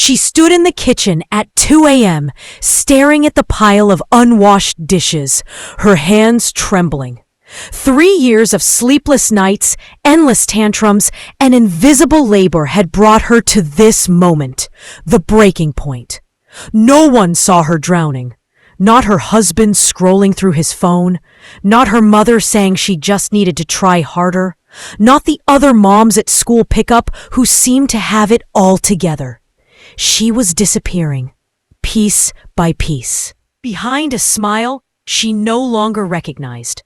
She stood in the kitchen at 2 a.m., staring at the pile of unwashed dishes, her hands trembling. 3 years of sleepless nights, endless tantrums, and invisible labor had brought her to this moment, the breaking point. No one saw her drowning. Not her husband scrolling through his phone, not her mother saying she just needed to try harder, not the other moms at school pickup who seemed to have it all together. She was disappearing, piece by piece, behind a smile she no longer recognized.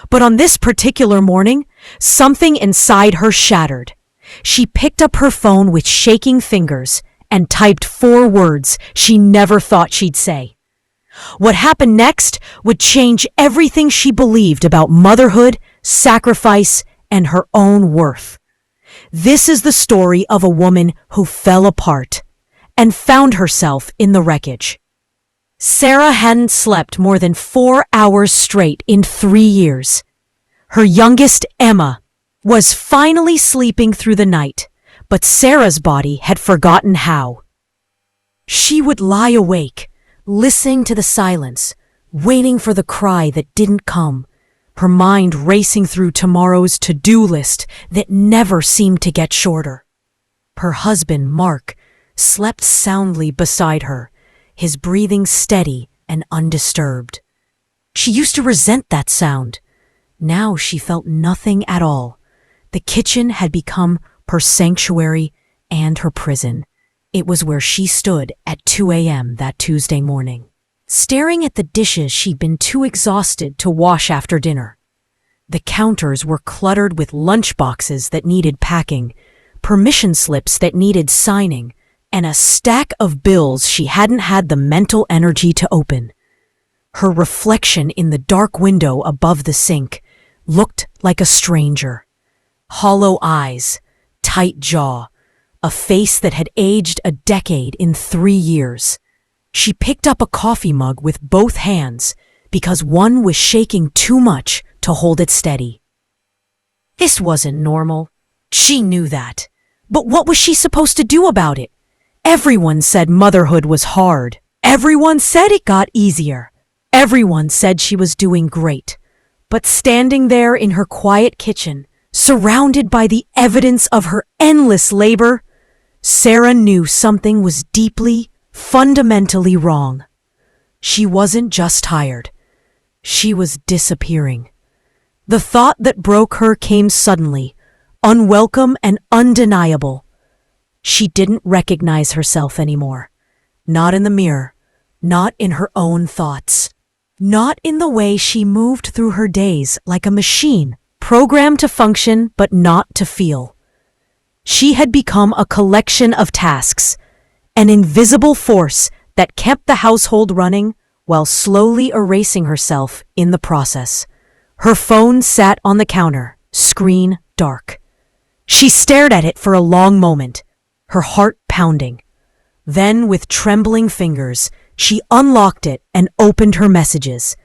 But on this particular morning, something inside her shattered. She picked up her phone with shaking fingers and typed 4 words she never thought she'd say. What happened next would change everything she believed about motherhood, sacrifice, and her own worth. This is the story of a woman who fell apart and found herself in the wreckage. Sarah hadn't slept more than 4 hours straight in 3 years. Her youngest, Emma, was finally sleeping through the night, but Sarah's body had forgotten how. She would lie awake, listening to the silence, waiting for the cry that didn't come, her mind racing through tomorrow's to-do list that never seemed to get shorter. Her husband, Mark, slept soundly beside her, his breathing steady and undisturbed. She used to resent that sound. Now she felt nothing at all. The kitchen had become her sanctuary and her prison. It was where she stood at 2 a.m. that Tuesday morning, staring at the dishes she'd been too exhausted to wash after dinner. The counters were cluttered with lunchboxes that needed packing, permission slips that needed signing, and a stack of bills she hadn't had the mental energy to open. Her reflection in the dark window above the sink looked like a stranger. Hollow eyes, tight jaw, a face that had aged a decade in 3 years. She picked up a coffee mug with both hands because one was shaking too much to hold it steady. This wasn't normal. She knew that. But what was she supposed to do about it? Everyone said motherhood was hard. Everyone said it got easier. Everyone said she was doing great. But standing there in her quiet kitchen, surrounded by the evidence of her endless labor, Sarah knew something was deeply, fundamentally wrong. She wasn't just tired. She was disappearing. The thought that broke her came suddenly, unwelcome and undeniable. She didn't recognize herself anymore. Not in the mirror, not in her own thoughts, not in the way she moved through her days like a machine, programmed to function but not to feel. She had become a collection of tasks, an invisible force that kept the household running while slowly erasing herself in the process. Her phone sat on the counter, screen dark. She stared at it for a long moment, her heart pounding. Then, with trembling fingers, she unlocked it and opened her messages.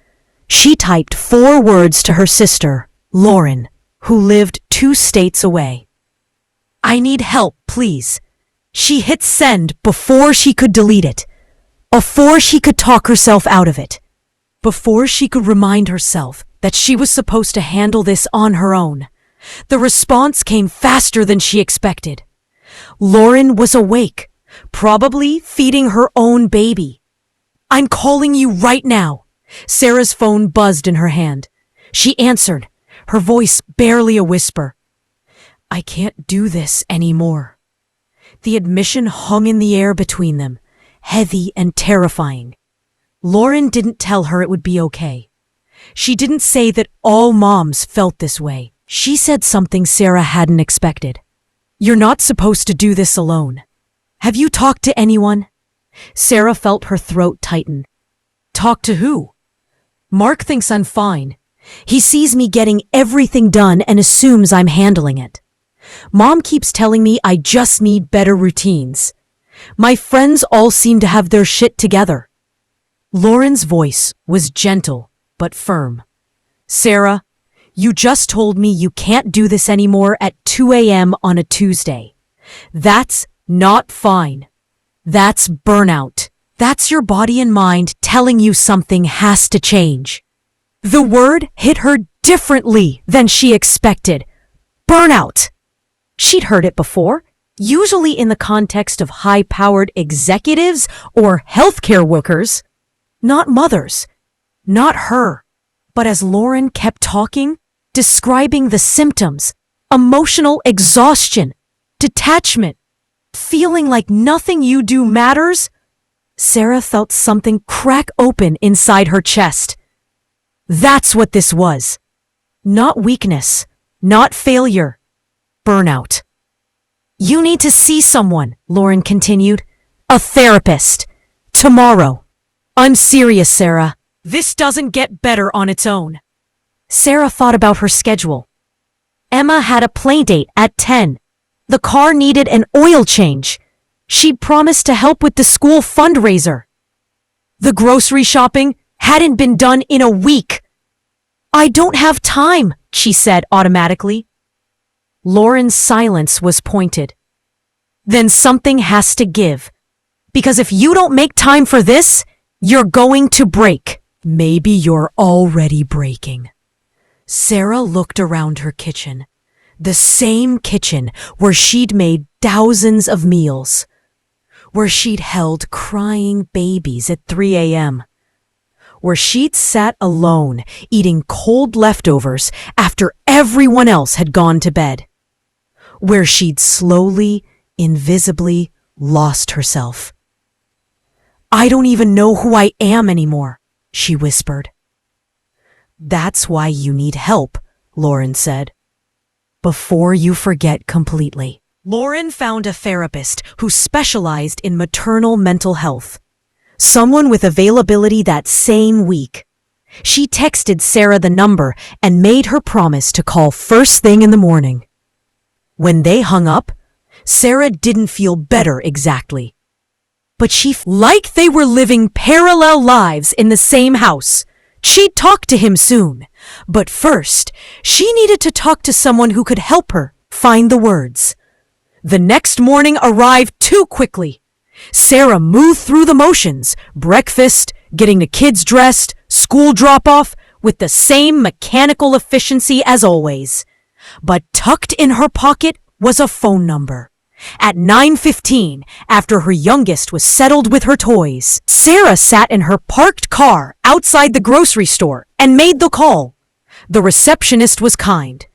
She typed 4 words to her sister, Lauren, who lived 2 states away. "I need help, please." She hit send before she could delete it, before she could talk herself out of it, before she could remind herself that she was supposed to handle this on her own. The response came faster than she expected. Lauren was awake, probably feeding her own baby. "I'm calling you right now." Sarah's phone buzzed in her hand. She answered, her voice barely a whisper. "I can't do this anymore." The admission hung in the air between them, heavy and terrifying. Lauren didn't tell her it would be okay. She didn't say that all moms felt this way. She said something Sarah hadn't expected. "You're not supposed to do this alone. Have you talked to anyone?" Sarah felt her throat tighten. "Talk to who?" "Mark thinks I'm fine. He sees me getting everything done and assumes I'm handling it. Mom keeps telling me I just need better routines. My friends all seem to have their shit together." Lauren's voice was gentle but firm. "Sarah, you just told me you can't do this anymore at 2 a.m. on a Tuesday. That's not fine. That's burnout. That's your body and mind telling you something has to change. The word hit her differently than she expected. Burnout. She'd heard it before, usually in the context of high-powered executives or healthcare workers. Not mothers. Not her. But as Lauren kept talking, describing the symptoms, emotional exhaustion, detachment, feeling like nothing you do matters, Sarah felt something crack open inside her chest. That's what this was. Not weakness, not failure. Burnout. You need to see someone, Lauren continued. A therapist. Tomorrow. I'm serious, Sarah. This doesn't get better on its own. Sarah thought about her schedule. Emma had a play date at 10. The car needed an oil change. She'd promised to help with the school fundraiser. The grocery shopping hadn't been done in a week. I don't have time, she said automatically. Lauren's silence was pointed. Then something has to give. Because if you don't make time for this, you're going to break. Maybe you're already breaking. Sarah looked around her kitchen. The same kitchen where she'd made thousands of meals. Where she'd held crying babies at 3 a.m. Where she'd sat alone eating cold leftovers after everyone else had gone to bed. Where she'd slowly, invisibly lost herself. I don't even know who I am anymore, she whispered. That's why you need help, Lauren said. Before you forget completely. Lauren found a therapist who specialized in maternal mental health. Someone with availability that same week. She texted Sarah the number and made her promise to call first thing in the morning. When they hung up, Sarah didn't feel better exactly. But she felt like they were living parallel lives in the same house. She'd talk to him soon. But first, she needed to talk to someone who could help her find the words. The next morning arrived too quickly. Sarah moved through the motions, breakfast, getting the kids dressed, school drop-off, with the same mechanical efficiency as always. But tucked in her pocket was a phone number. At 9:15, after her youngest was settled with her toys, Sarah sat in her parked car outside the grocery store and made the call. The receptionist was kind.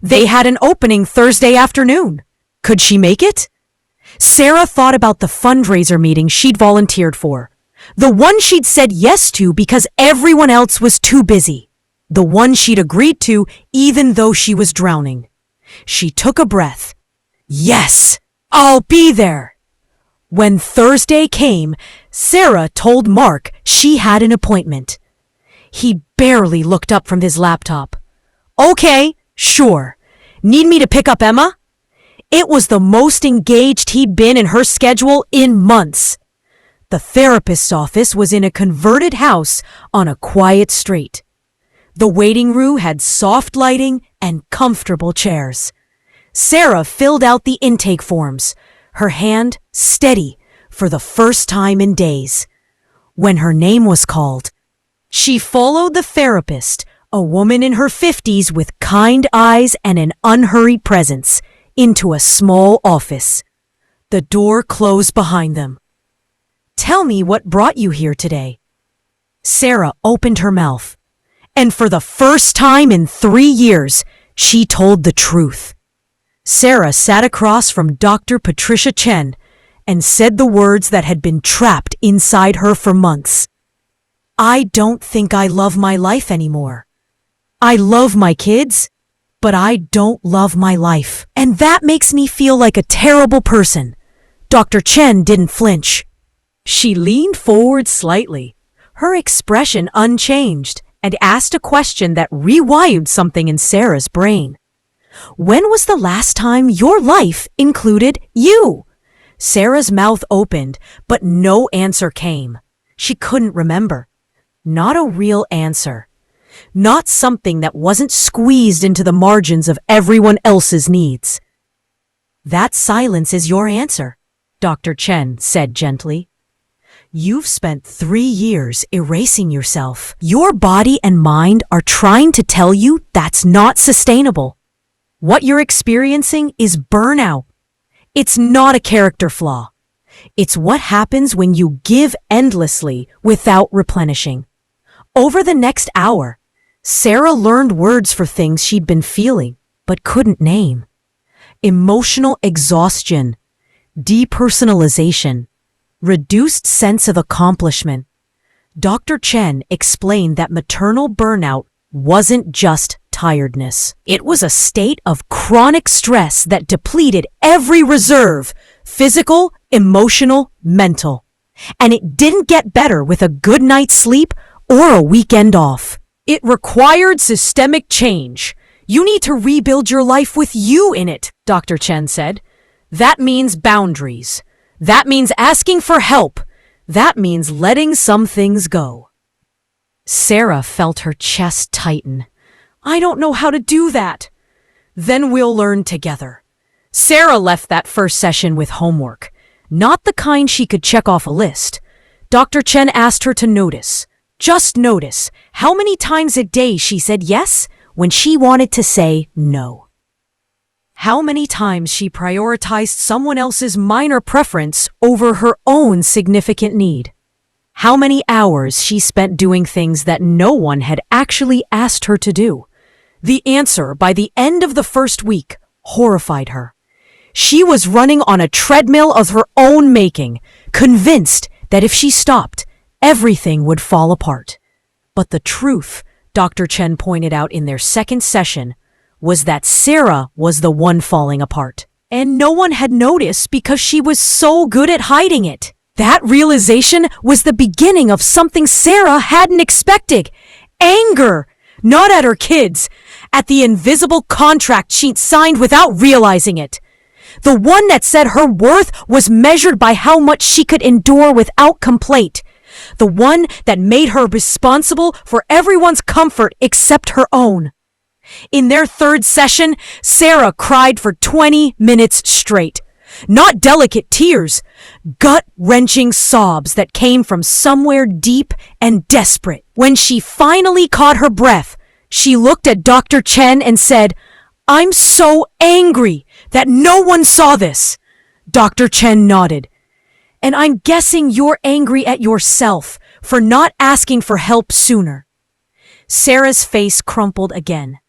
They had an opening Thursday afternoon. Could she make it? Sarah thought about the fundraiser meeting she'd volunteered for. The one she'd said yes to because everyone else was too busy. The one she'd agreed to even though she was drowning. She took a breath. Yes, I'll be there. When Thursday came, Sarah told Mark she had an appointment. He barely looked up from his laptop. Okay, sure. Need me to pick up Emma? It was the most engaged he'd been in her schedule in months. The therapist's office was in a converted house on a quiet street. The waiting room had soft lighting and comfortable chairs. Sarah filled out the intake forms, her hand steady for the first time in days. When her name was called, she followed the therapist, a woman in her 50s with kind eyes and an unhurried presence, into a small office. The door closed behind them. Tell me what brought you here today. Sarah opened her mouth, and for the first time in 3 years, she told the truth. Sarah sat across from Dr. Patricia Chen and said the words that had been trapped inside her for months. I don't think I love my life anymore. I love my kids, but I don't love my life. And that makes me feel like a terrible person. Dr. Chen didn't flinch. She leaned forward slightly, her expression unchanged, and asked a question that rewired something in Sarah's brain. When was the last time your life included you? Sarah's mouth opened, but no answer came. She couldn't remember. Not a real answer. Not something that wasn't squeezed into the margins of everyone else's needs. That silence is your answer, Dr. Chen said gently. You've spent 3 years erasing yourself. Your body and mind are trying to tell you that's not sustainable. What you're experiencing is burnout. It's not a character flaw. It's what happens when you give endlessly without replenishing. Over the next hour, Sarah learned words for things she'd been feeling but couldn't name. Emotional exhaustion, depersonalization, reduced sense of accomplishment. Dr. Chen explained that maternal burnout wasn't just tiredness. It was a state of chronic stress that depleted every reserve, physical, emotional, mental. And it didn't get better with a good night's sleep or a weekend off. It required systemic change. You need to rebuild your life with you in it, Dr. Chen said. That means boundaries. That means asking for help. That means letting some things go. Sarah felt her chest tighten. I don't know how to do that. Then we'll learn together. Sarah left that first session with homework, not the kind she could check off a list. Dr. Chen asked her to notice, just notice, how many times a day she said yes when she wanted to say no. How many times she prioritized someone else's minor preference over her own significant need. How many hours she spent doing things that no one had actually asked her to do. The answer, by the end of the first week, horrified her. She was running on a treadmill of her own making, convinced that if she stopped, everything would fall apart. But the truth, Dr. Chen pointed out in their second session, was that Sarah was the one falling apart. And no one had noticed because she was so good at hiding it. That realization was the beginning of something Sarah hadn't expected. Anger! Not at her kids, at the invisible contract she'd signed without realizing it. The one that said her worth was measured by how much she could endure without complaint. The one that made her responsible for everyone's comfort except her own. In their third session, Sarah cried for 20 minutes straight. Not delicate tears, gut-wrenching sobs that came from somewhere deep and desperate. When she finally caught her breath, she looked at Dr. Chen and said, I'm so angry that no one saw this. Dr. Chen nodded. And I'm guessing you're angry at yourself for not asking for help sooner. Sarah's face crumpled again.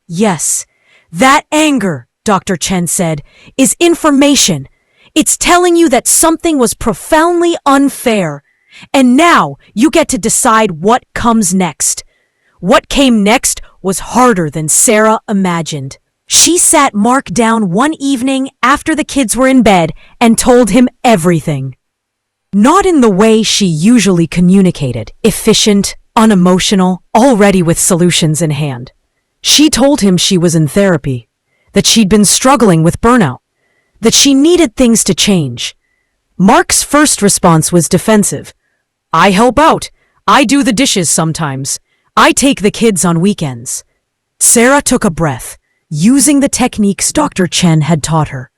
Yes, that anger, Dr. Chen said, is information. It's telling you that something was profoundly unfair. And now you get to decide what comes next. What came next was harder than Sarah imagined. She sat Mark down one evening after the kids were in bed and told him everything. Not in the way she usually communicated, efficient, unemotional, already with solutions in hand. She told him she was in therapy, that she'd been struggling with burnout, that she needed things to change. Mark's first response was defensive. I help out. I do the dishes sometimes. I take the kids on weekends. Sarah took a breath, using the techniques Dr. Chen had taught her.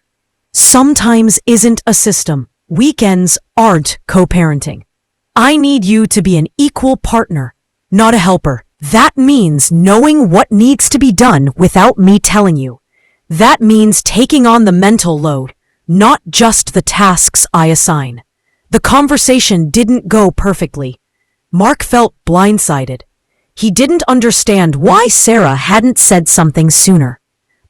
Sometimes isn't a system. Weekends aren't co-parenting. I need you to be an equal partner, not a helper. That means knowing what needs to be done without me telling you. That means taking on the mental load, not just the tasks I assign. The conversation didn't go perfectly. Mark felt blindsided. He didn't understand why Sarah hadn't said something sooner.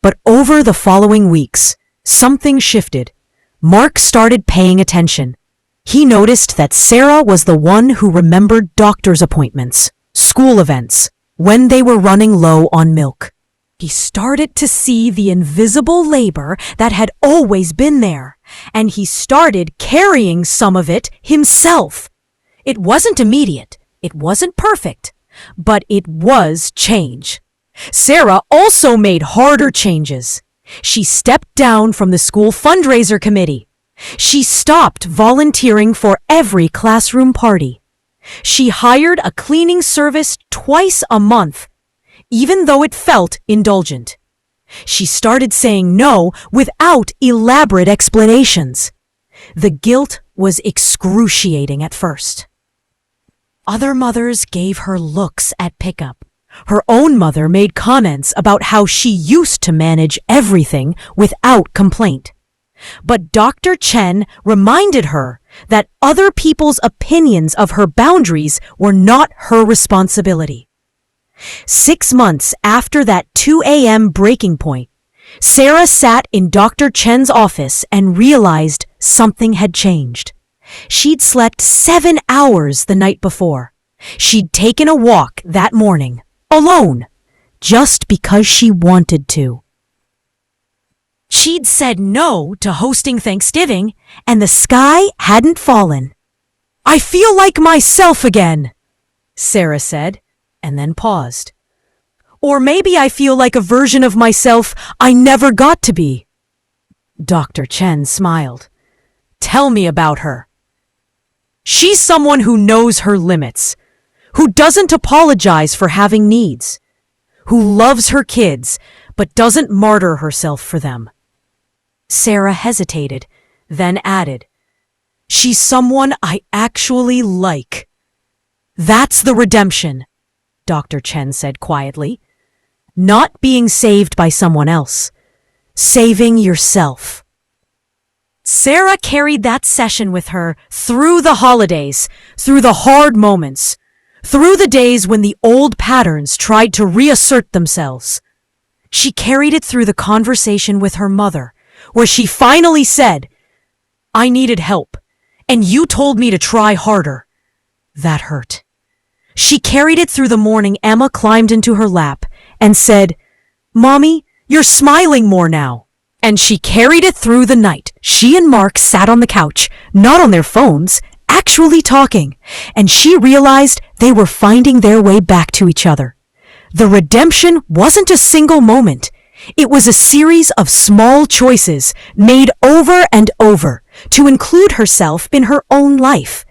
But over the following weeks, something shifted. Mark started paying attention. He noticed that Sarah was the one who remembered doctor's appointments, school events, when they were running low on milk. He started to see the invisible labor that had always been there, and he started carrying some of it himself. It wasn't immediate, it wasn't perfect, but it was change. Sarah also made harder changes. She stepped down from the school fundraiser committee. She stopped volunteering for every classroom party. She hired a cleaning service twice a month, even though it felt indulgent. She started saying no without elaborate explanations. The guilt was excruciating at first. Other mothers gave her looks at pickup. Her own mother made comments about how she used to manage everything without complaint. But Dr. Chen reminded her that other people's opinions of her boundaries were not her responsibility. 6 months after that 2 a.m. breaking point, Sarah sat in Dr. Chen's office and realized something had changed. She'd slept 7 hours the night before. She'd taken a walk that morning, alone, just because she wanted to. She'd said no to hosting Thanksgiving, and the sky hadn't fallen. "I feel like myself again," Sarah said, and then paused. "Or maybe I feel like a version of myself I never got to be." Dr. Chen smiled. "Tell me about her." "She's someone who knows her limits, who doesn't apologize for having needs, who loves her kids but doesn't martyr herself for them." Sarah hesitated, then added, "She's someone I actually like." "That's the redemption," Dr. Chen said quietly. "Not being saved by someone else, saving yourself." Sarah carried that session with her through the holidays, through the hard moments, through the days when the old patterns tried to reassert themselves. She carried it through the conversation with her mother, where she finally said, "I needed help, and you told me to try harder." That hurt. She carried it through the morning Emma climbed into her lap and said, "Mommy, you're smiling more now." And she carried it through the night she and Mark sat on the couch, not on their phones, actually talking, and she realized they were finding their way back to each other. The redemption wasn't a single moment. It was a series of small choices made over and over to include herself in her own life.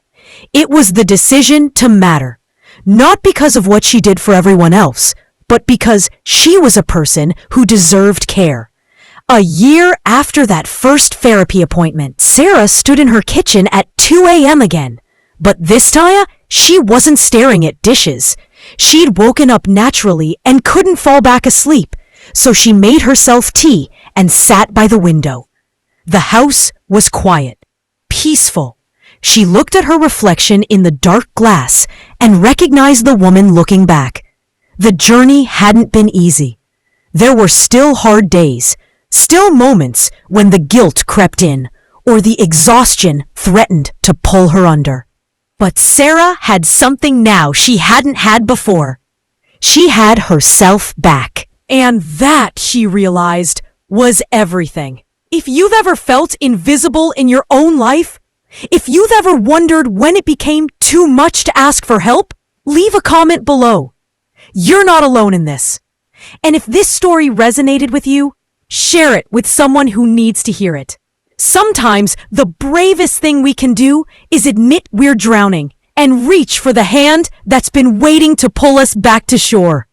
It was the decision to matter, not because of what she did for everyone else, but because she was a person who deserved care. A year after that first therapy appointment, Sarah stood in her kitchen at 2 a.m. again. But this time, she wasn't staring at dishes. She'd woken up naturally and couldn't fall back asleep, so she made herself tea and sat by the window. The house was quiet, peaceful. She looked at her reflection in the dark glass and recognized the woman looking back. The journey hadn't been easy. There were still hard days, still moments when the guilt crept in, or the exhaustion threatened to pull her under. But Sarah had something now she hadn't had before. She had herself back. And that, she realized, was everything. If you've ever felt invisible in your own life, if you've ever wondered when it became too much to ask for help, leave a comment below. You're not alone in this. And if this story resonated with you, share it with someone who needs to hear it. Sometimes the bravest thing we can do is admit we're drowning and reach for the hand that's been waiting to pull us back to shore.